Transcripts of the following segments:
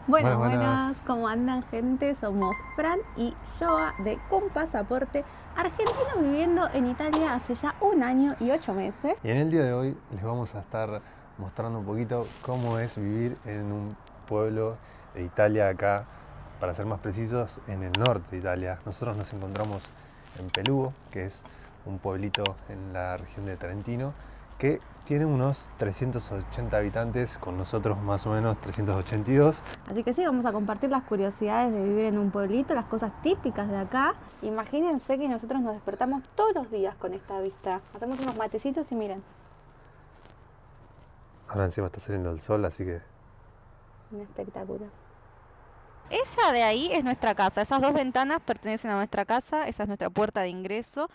Bueno, Buenas. buenas, ¿cómo andan, gente? Somos Fran y Joa de Con Pasaporte, argentinos viviendo en Italia hace ya 1 año y 8 meses. Y en el día de hoy les vamos a estar mostrando un poquito cómo es vivir en un pueblo de Italia acá, para ser más precisos, en el norte de Italia. Nosotros nos encontramos en Pelugo, que es un pueblito en la región de Trentino, que tiene unos 380 habitantes, con nosotros más o menos 382. Así que sí, vamos a compartir las curiosidades de vivir en un pueblito, las cosas típicas de acá. Imagínense que nosotros nos despertamos todos los días con esta vista. Hacemos unos matecitos y miren, Ahora encima está saliendo el sol, así que un espectáculo. Esa de ahí es nuestra casa, esas dos ventanas pertenecen a nuestra casa, esa es nuestra puerta de ingreso.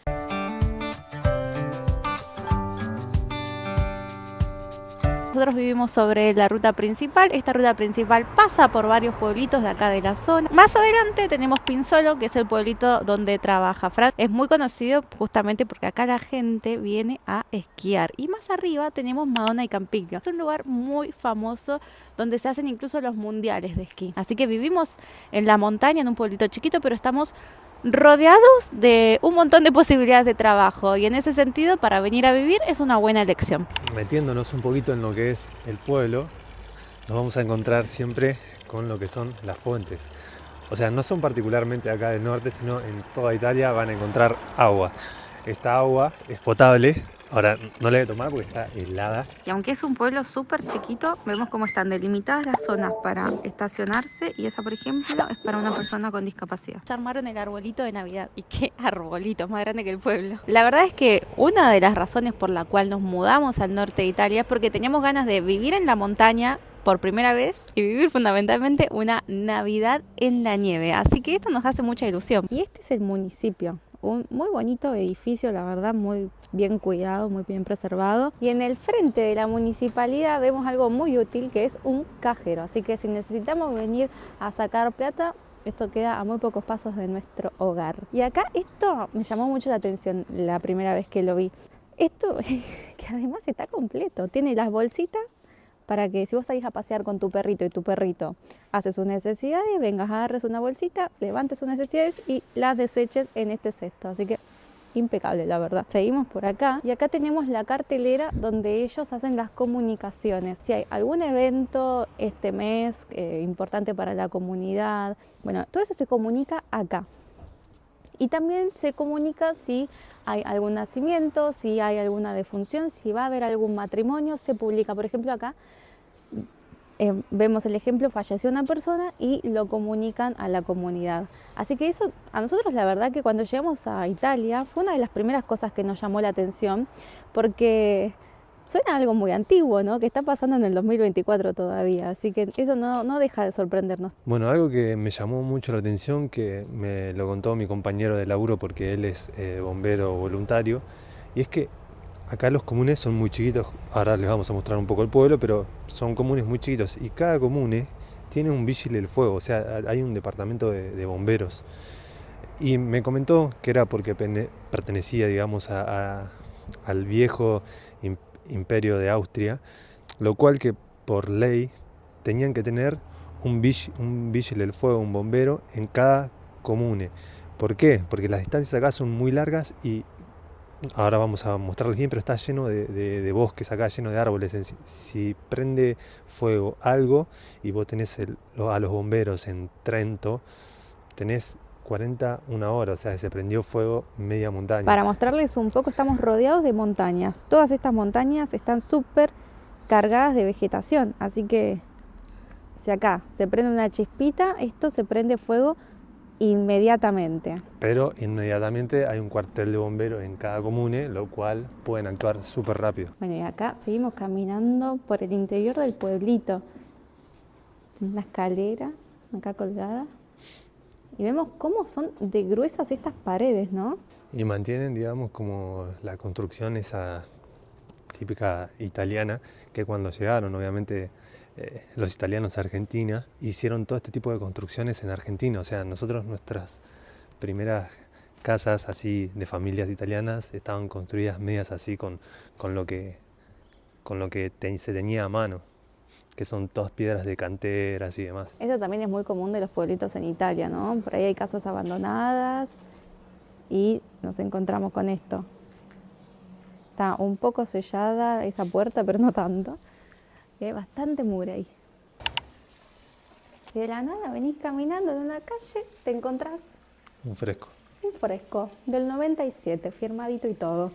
Nosotros vivimos sobre la ruta principal. Esta ruta principal pasa por varios pueblitos de acá de la zona. Más adelante tenemos Pinzolo, que es el pueblito donde trabaja Fran. Es muy conocido justamente porque acá la gente viene a esquiar. Y más arriba tenemos Madonna y Campiglio. Es un lugar muy famoso donde se hacen incluso los mundiales de esquí. Así que vivimos en la montaña, en un pueblito chiquito, pero estamos rodeados de un montón de posibilidades de trabajo, y en ese sentido, para venir a vivir es una buena elección. metiéndonos un poquito en lo que es el pueblo, nos vamos a encontrar siempre con lo que son las fuentes. O sea, no son particularmente acá del norte, sino en toda Italia van a encontrar agua. Esta agua es potable. Ahora no la voy a tomar porque está helada. Y aunque es un pueblo súper chiquito, vemos cómo están delimitadas las zonas para estacionarse, y esa, por ejemplo, es para una persona con discapacidad. Ya armaron el arbolito de Navidad. ¿Y qué arbolito? Es más grande que el pueblo. La verdad es que una de las razones por la cual nos mudamos al norte de Italia es porque teníamos ganas de vivir en la montaña por primera vez y vivir fundamentalmente una Navidad en la nieve. Así que esto nos hace mucha ilusión. Y este es el municipio. Un muy bonito edificio, la verdad, muy bien cuidado, muy bien preservado. Y en el frente de la municipalidad vemos algo muy útil, que es un cajero. Así que si necesitamos venir a sacar plata, esto queda a muy pocos pasos de nuestro hogar. Y acá esto me llamó mucho la atención la primera vez que lo vi. Esto que además está completo, tiene las bolsitas para que si vos salís a pasear con tu perrito y tu perrito hace sus necesidades, vengas, agarres una bolsita, levantes sus necesidades y las deseches en este cesto. Así que impecable, la verdad. Seguimos por acá y acá tenemos la cartelera donde ellos hacen las comunicaciones. Si hay algún evento este mes importante para la comunidad, bueno, todo eso se comunica acá. Y también se comunica si hay algún nacimiento, si hay alguna defunción, si va a haber algún matrimonio, se publica. Por ejemplo, acá vemos el ejemplo, falleció una persona y lo comunican a la comunidad. Así que eso, a nosotros la verdad que cuando llegamos a Italia fue una de las primeras cosas que nos llamó la atención, porque suena algo muy antiguo, ¿no? Que está pasando en el 2024 todavía, así que eso no deja de sorprendernos. Bueno, algo que me llamó mucho la atención, que me lo contó mi compañero de laburo porque él es bombero voluntario, y es que acá los comunes son muy chiquitos. Ahora les vamos a mostrar un poco el pueblo, pero son comunes muy chiquitos y cada comune tiene un vigile del fuego, o sea, hay un departamento de bomberos. Y me comentó que era porque pertenecía, digamos, al viejo imperio de Austria, lo cual que por ley tenían que tener un vigile del fuego, un bombero en cada comune. ¿Por qué? Porque las distancias acá son muy largas y ahora vamos a mostrarles bien, pero está lleno de bosques acá, lleno de árboles. Si prende fuego algo y vos tenés a los bomberos en Trento, tenés 41 horas, o sea, se prendió fuego media montaña. Para mostrarles un poco, estamos rodeados de montañas. Todas estas montañas están súper cargadas de vegetación, así que si acá se prende una chispita, esto se prende fuego inmediatamente. Pero inmediatamente hay un cuartel de bomberos en cada comune, lo cual pueden actuar súper rápido. Bueno, y acá seguimos caminando por el interior del pueblito. Una escalera acá colgada. Y vemos cómo son de gruesas estas paredes, ¿no? Y mantienen, digamos, como la construcción esa típica italiana, que cuando llegaron, obviamente, los italianos a Argentina, hicieron todo este tipo de construcciones en Argentina. O sea, nosotros, nuestras primeras casas así de familias italianas estaban construidas medias así con lo que se tenía a mano. que son todas piedras de canteras y demás. Eso también es muy común de los pueblitos en Italia, ¿no? Por ahí hay casas abandonadas y nos encontramos con esto. Está un poco sellada esa puerta, pero no tanto. Hay bastante mugre ahí. Y de la nada venís caminando en una calle, te encontrás Un fresco. un fresco del 97, firmadito y todo.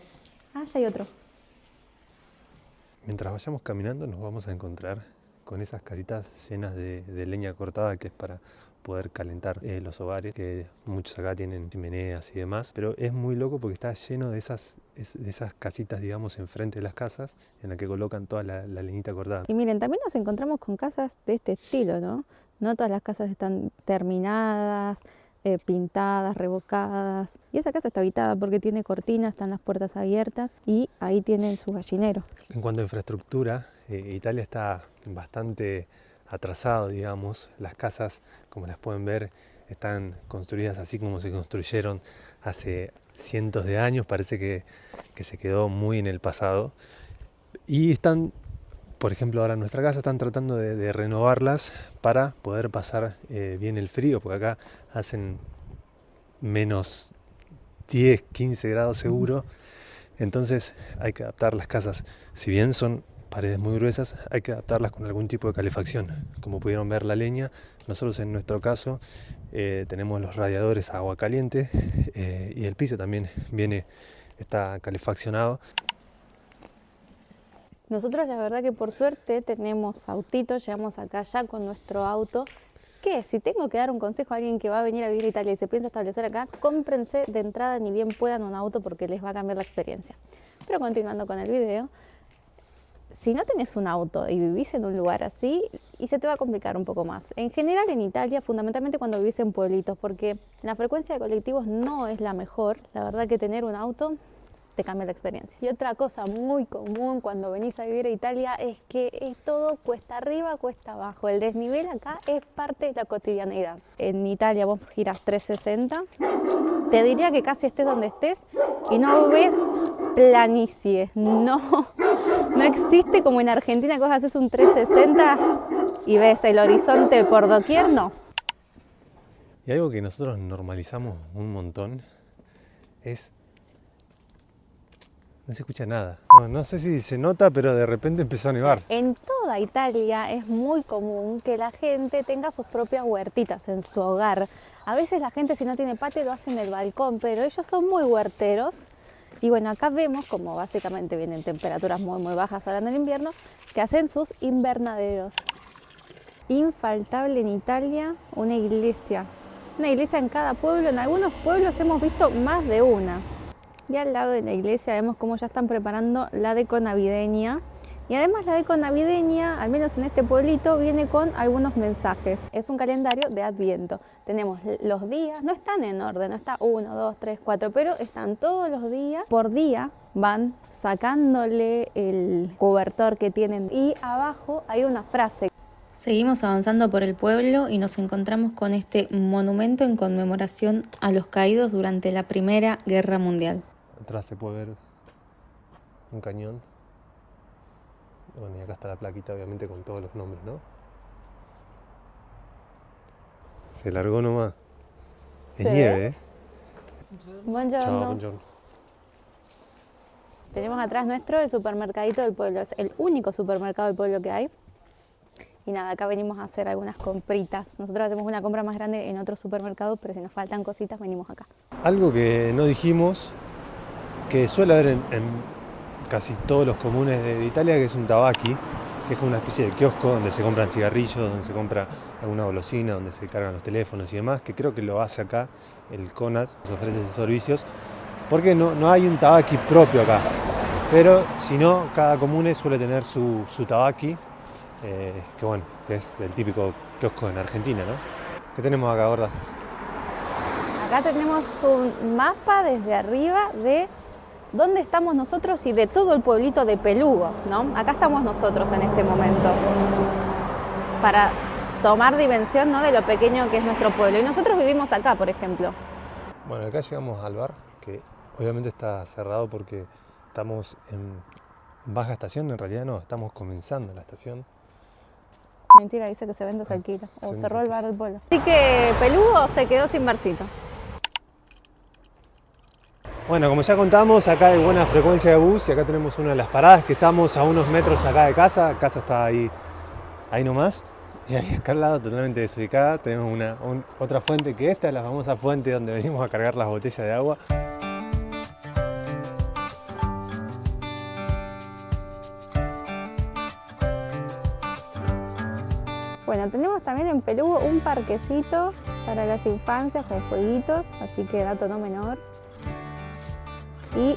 Ah, ya hay otro. Mientras vayamos caminando nos vamos a encontrar con esas casitas llenas de leña cortada, que es para poder calentar los hogares, que muchos acá tienen chimeneas y demás, pero es muy loco porque está lleno de esas casitas, digamos, enfrente de las casas, en las que colocan toda la leñita cortada. Y miren, también nos encontramos con casas de este estilo, ¿no? No todas las casas están terminadas, pintadas, revocadas. Y esa casa está habitada porque tiene cortinas, están las puertas abiertas y ahí tienen su gallinero. En cuanto a infraestructura, Italia está bastante atrasado, digamos. Las casas, como las pueden ver, están construidas así como se construyeron hace cientos de años. Parece que se quedó muy en el pasado. Y están, por ejemplo, ahora en nuestra casa están tratando de renovarlas para poder pasar bien el frío, porque acá hacen menos 10, 15 grados seguro. Entonces hay que adaptar las casas. Si bien son paredes muy gruesas, hay que adaptarlas con algún tipo de calefacción. Como pudieron ver, la leña, nosotros en nuestro caso tenemos los radiadores a agua caliente y el piso también está calefaccionado. Nosotros la verdad que por suerte tenemos autitos, llegamos acá ya con nuestro auto. Que si tengo que dar un consejo a alguien que va a venir a vivir a Italia y se piensa establecer acá, cómprense de entrada ni bien puedan un auto porque les va a cambiar la experiencia. Pero continuando con el video, si no tenés un auto y vivís en un lugar así, y se te va a complicar un poco más. En general en Italia, fundamentalmente cuando vivís en pueblitos, porque la frecuencia de colectivos no es la mejor, la verdad que tener un auto te cambia la experiencia. Y otra cosa muy común cuando venís a vivir a Italia es que es todo cuesta arriba, cuesta abajo. El desnivel acá es parte de la cotidianeidad. En Italia vos girás 360, te diría que casi estés donde estés y no ves planicie, no existe como en Argentina que vos haces un 360 y ves el horizonte por doquier, no. Y algo que nosotros normalizamos un montón es... No se escucha nada. No sé si se nota, pero de repente empezó a nevar. En toda Italia es muy común que la gente tenga sus propias huertitas en su hogar. A veces la gente, si no tiene patio, lo hace en el balcón, pero ellos son muy huerteros. Y bueno, acá vemos, como básicamente vienen temperaturas muy bajas ahora en el invierno, que hacen sus invernaderos. Infaltable en Italia, una iglesia. Una iglesia en cada pueblo. En algunos pueblos hemos visto más de una. Y al lado de la iglesia vemos cómo ya están preparando la deco navideña. Y además la deco navideña, al menos en este pueblito, viene con algunos mensajes. Es un calendario de Adviento. Tenemos los días, no están en orden, no está 1, 2, 3, 4, pero están todos los días. Por día van sacándole el cobertor que tienen y abajo hay una frase. Seguimos avanzando por el pueblo y nos encontramos con este monumento en conmemoración a los caídos durante la Primera Guerra Mundial. Atrás se puede ver un cañón. Bueno, y acá está la plaquita, obviamente, con todos los nombres, ¿no? Se largó nomás. Es ¿Sí? nieve, ¿eh? Buongiorno. Chao, buongiorno. Tenemos atrás nuestro el supermercadito del pueblo. Es el único supermercado del pueblo que hay. Y nada, acá venimos a hacer algunas compritas. Nosotros hacemos una compra más grande en otros supermercados, pero si nos faltan cositas, venimos acá. Algo que no dijimos, que suele haber en casi todos los comunes de Italia, que es un tabaqui, que es como una especie de kiosco donde se compran cigarrillos, donde se compra alguna golosina, donde se cargan los teléfonos y demás, que creo que lo hace acá el Conad, nos ofrece esos servicios, porque no hay un tabaqui propio acá. Pero si no, cada comune suele tener su tabaqui, que bueno, que es el típico kiosco en Argentina, ¿no? ¿Qué tenemos acá, gorda? Acá tenemos un mapa desde arriba de dónde estamos nosotros y de todo el pueblito de Pelugo, ¿no? Acá estamos nosotros en este momento, para tomar dimensión, ¿no?, de lo pequeño que es nuestro pueblo. Y nosotros vivimos acá, por ejemplo. Bueno, acá llegamos al bar, que obviamente está cerrado porque estamos en baja estación, en realidad no, estamos comenzando la estación. Mentira, dice que se vende o se alquila. O cerró el bar del pueblo. Así que Pelugo se quedó sin barcito. Bueno, como ya contamos, acá hay buena frecuencia de bus y acá tenemos una de las paradas que estamos a unos metros acá de casa. Casa está ahí nomás. Y ahí acá al lado, totalmente desubicada, tenemos otra fuente que esta, la famosa fuente donde venimos a cargar las botellas de agua. Bueno, tenemos también en Pelugo un parquecito para las infancias con jueguitos, así que dato no menor. Y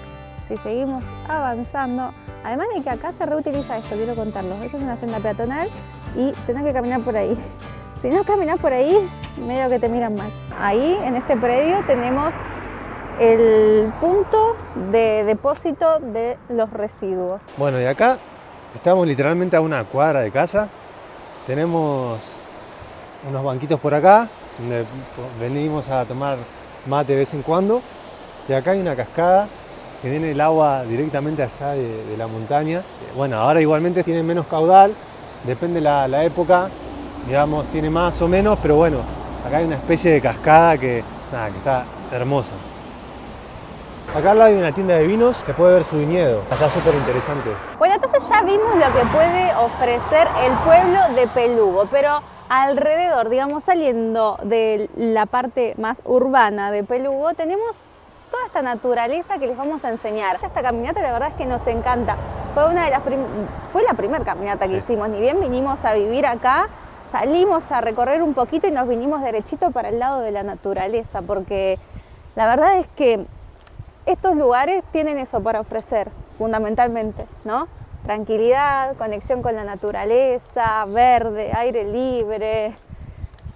si seguimos avanzando, además de que acá se reutiliza esto, quiero contarlo, esta es una senda peatonal y tenés que caminar por ahí. Si no caminas por ahí, medio que te miran mal. Ahí, en este predio, tenemos el punto de depósito de los residuos. Bueno, y acá estamos literalmente a una cuadra de casa. Tenemos unos banquitos por acá, donde venimos a tomar mate de vez en cuando. Y acá hay una cascada que viene el agua directamente allá de la montaña. Bueno, ahora igualmente tiene menos caudal, depende la época, digamos, tiene más o menos, pero bueno, acá hay una especie de cascada que está hermosa. Acá al lado hay una tienda de vinos, se puede ver su viñedo, está súper interesante. Bueno, entonces ya vimos lo que puede ofrecer el pueblo de Pelugo, pero alrededor, digamos, saliendo de la parte más urbana de Pelugo, tenemos toda esta naturaleza que les vamos a enseñar. Esta caminata la verdad es que nos encanta. Fue la primera caminata que hicimos, ni bien vinimos a vivir acá, salimos a recorrer un poquito y nos vinimos derechito para el lado de la naturaleza, porque la verdad es que estos lugares tienen eso para ofrecer, fundamentalmente, ¿no? Tranquilidad, conexión con la naturaleza, verde, aire libre.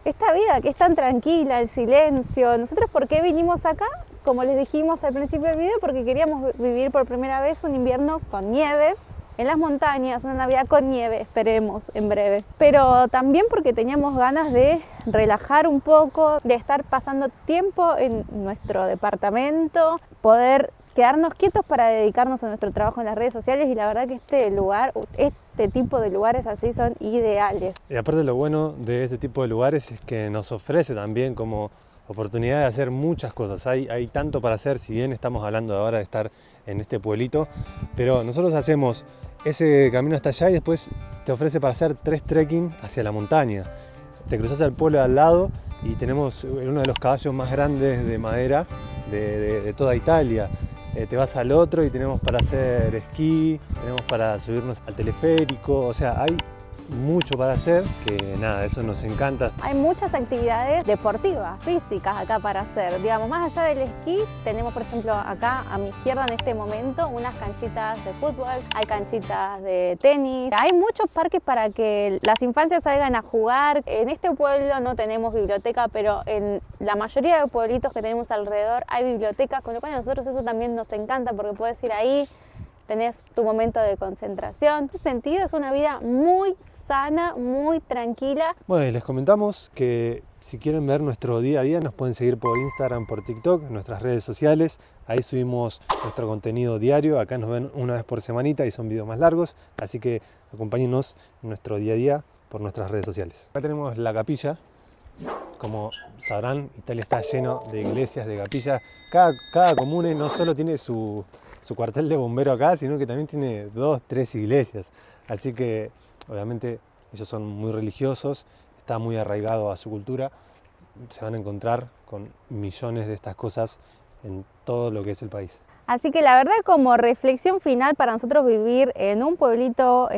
Esta vida que es tan tranquila, el silencio. ¿Nosotros por qué vinimos acá? Como les dijimos al principio del video, porque queríamos vivir por primera vez un invierno con nieve en las montañas, una Navidad con nieve, esperemos en breve. Pero también porque teníamos ganas de relajar un poco, de estar pasando tiempo en nuestro departamento, poder quedarnos quietos para dedicarnos a nuestro trabajo en las redes sociales, y la verdad que este tipo de lugares así son ideales. Y aparte lo bueno de este tipo de lugares es que nos ofrece también como oportunidad de hacer muchas cosas. Hay tanto para hacer, si bien estamos hablando ahora de estar en este pueblito, pero nosotros hacemos ese camino hasta allá y después te ofrece para hacer 3 trekking hacia la montaña. Te cruzas al pueblo de al lado y tenemos uno de los caballos más grandes de madera de toda Italia. Te vas al otro y tenemos para hacer esquí, tenemos para subirnos al teleférico, o sea, hay mucho para hacer, que nada, eso nos encanta. Hay muchas actividades deportivas, físicas acá para hacer. Digamos, más allá del esquí, tenemos por ejemplo acá a mi izquierda en este momento unas canchitas de fútbol, hay canchitas de tenis, hay muchos parques para que las infancias salgan a jugar. En este pueblo no tenemos biblioteca, pero en la mayoría de pueblitos que tenemos alrededor hay bibliotecas, con lo cual a nosotros eso también nos encanta porque puedes ir ahí, tenés tu momento de concentración. En ese sentido es una vida muy sana, muy tranquila. Bueno, y les comentamos que si quieren ver nuestro día a día nos pueden seguir por Instagram, por TikTok, en nuestras redes sociales. Ahí subimos nuestro contenido diario. Acá nos ven una vez por semanita y son videos más largos. Así que acompáñennos en nuestro día a día por nuestras redes sociales. Acá tenemos la capilla. Como sabrán, Italia está lleno de iglesias, de capillas. Cada comune no solo tiene su cuartel de bombero acá, sino que también tiene 2, 3 iglesias. Así que obviamente ellos son muy religiosos, está muy arraigado a su cultura. Se van a encontrar con millones de estas cosas en todo lo que es el país. Así que la verdad, como reflexión final para nosotros, vivir en un pueblito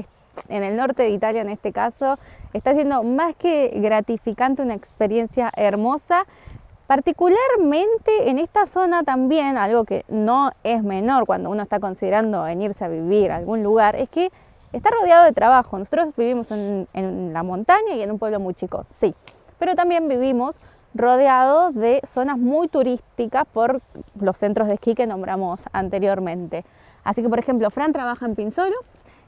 en el norte de Italia en este caso, está siendo más que gratificante, una experiencia hermosa. Particularmente en esta zona también, algo que no es menor cuando uno está considerando venirse a vivir a algún lugar, es que está rodeado de trabajo. Nosotros vivimos en la montaña y en un pueblo muy chico, sí, pero también vivimos rodeados de zonas muy turísticas por los centros de esquí que nombramos anteriormente. Así que, por ejemplo, Fran trabaja en Pinzolo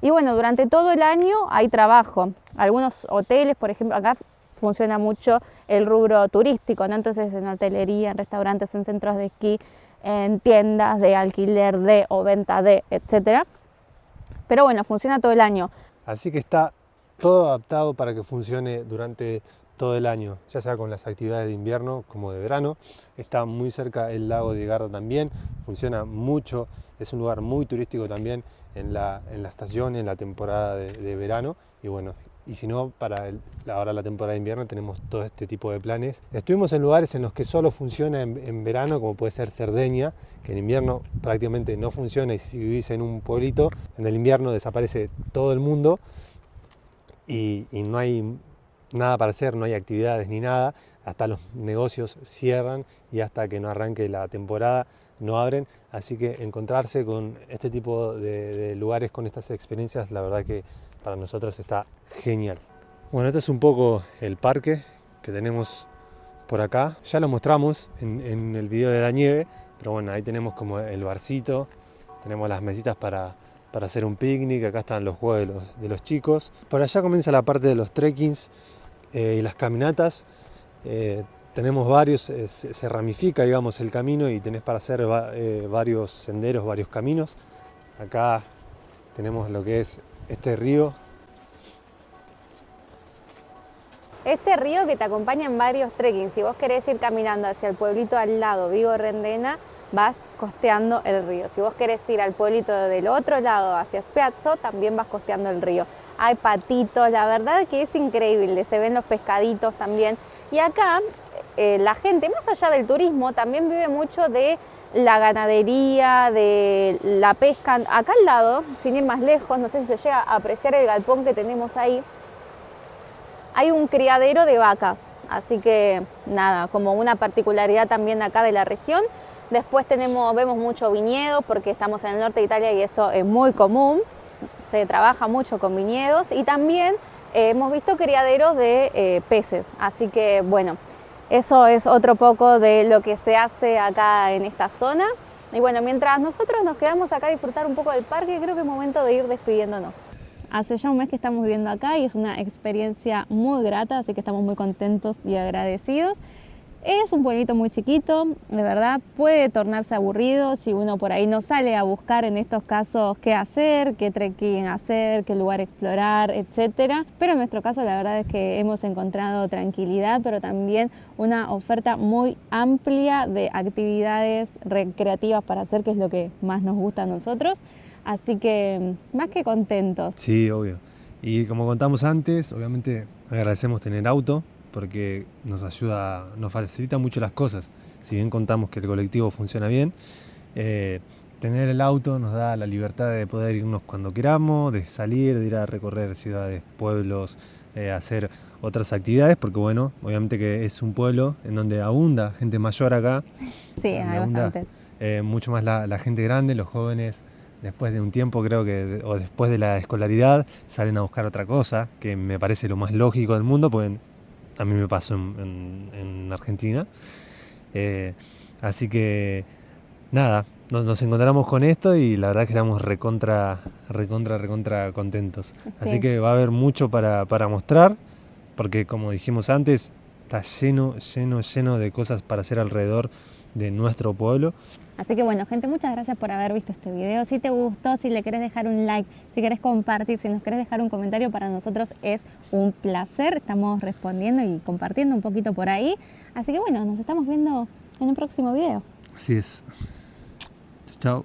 y bueno, durante todo el año hay trabajo. Algunos hoteles, por ejemplo, acá funciona mucho el rubro turístico, ¿no? Entonces en hotelería, en restaurantes, en centros de esquí, en tiendas de alquiler o venta de, etcétera. Pero bueno, funciona todo el año. Así que está todo adaptado para que funcione durante todo el año, ya sea con las actividades de invierno como de verano. Está muy cerca el lago de Garda también, funciona mucho, es un lugar muy turístico también en la estación, en la temporada de verano. Y bueno, y si no, ahora la temporada de invierno tenemos todo este tipo de planes. Estuvimos en lugares en los que solo funciona en verano, como puede ser Cerdeña, que en invierno prácticamente no funciona, y si vivís en un pueblito, en el invierno desaparece todo el mundo y no hay nada para hacer, no hay actividades ni nada, hasta los negocios cierran y hasta que no arranque la temporada no abren. Así que encontrarse con este tipo de lugares, con estas experiencias, la verdad que para nosotros está genial. Bueno, este es un poco el parque que tenemos por acá. Ya lo mostramos en el video de la nieve, pero bueno, ahí tenemos como el barcito, tenemos las mesitas para hacer un picnic, acá están los juegos de los chicos. Por allá comienza la parte de los trekkings y las caminatas. Tenemos varios, se ramifica, digamos, el camino y tenés para hacer varios senderos, varios caminos. Acá tenemos lo que es este río. Este río que te acompaña en varios trekkings. Si vos querés ir caminando hacia el pueblito al lado, Vigo-Rendena, vas costeando el río. Si vos querés ir al pueblito del otro lado, hacia Spiazzo, también vas costeando el río. Hay patitos, la verdad que es increíble, se ven los pescaditos también. Y acá la gente, más allá del turismo, también vive mucho de la ganadería, de la pesca. Acá al lado, sin ir más lejos, no sé si se llega a apreciar el galpón que tenemos ahí, hay un criadero de vacas. Así que nada, como una particularidad también acá de la región. Después vemos mucho viñedo porque estamos en el norte de Italia y eso es muy común. Se trabaja mucho con viñedos y también hemos visto criaderos de peces. Así que bueno, eso es otro poco de lo que se hace acá en esta zona. Y bueno, mientras nosotros nos quedamos acá a disfrutar un poco del parque, creo que es momento de ir despidiéndonos. Hace ya un mes que estamos viviendo acá y es una experiencia muy grata, así que estamos muy contentos y agradecidos. Es un pueblito muy chiquito, de verdad puede tornarse aburrido si uno por ahí no sale a buscar en estos casos qué hacer, qué trekking hacer, qué lugar explorar, etcétera. Pero en nuestro caso la verdad es que hemos encontrado tranquilidad, pero también una oferta muy amplia de actividades recreativas para hacer, que es lo que más nos gusta a nosotros. Así que más que contentos. Sí, obvio. Y como contamos antes, obviamente agradecemos tener auto, porque nos ayuda, nos facilita mucho las cosas. Si bien contamos que el colectivo funciona bien, tener el auto nos da la libertad de poder irnos cuando queramos, de salir, de ir a recorrer ciudades, pueblos, hacer otras actividades, porque bueno, obviamente que es un pueblo en donde abunda gente mayor acá. Sí, hay bastante. Mucho más la gente grande, los jóvenes. Después de un tiempo, creo que, o después de la escolaridad, salen a buscar otra cosa, que me parece lo más lógico del mundo, porque a mí me pasó en Argentina. Así que nada, nos encontramos con esto y la verdad que estamos recontra contentos. Sí. Así que va a haber mucho para mostrar, porque como dijimos antes, está lleno de cosas para hacer alrededor de nuestro pueblo. Así que bueno, gente, muchas gracias por haber visto este video. Si te gustó, si le querés dejar un like, si querés compartir, si nos querés dejar un comentario, para nosotros es un placer. Estamos respondiendo y compartiendo un poquito por ahí. Así que bueno, nos estamos viendo en un próximo video. Así es. Chao.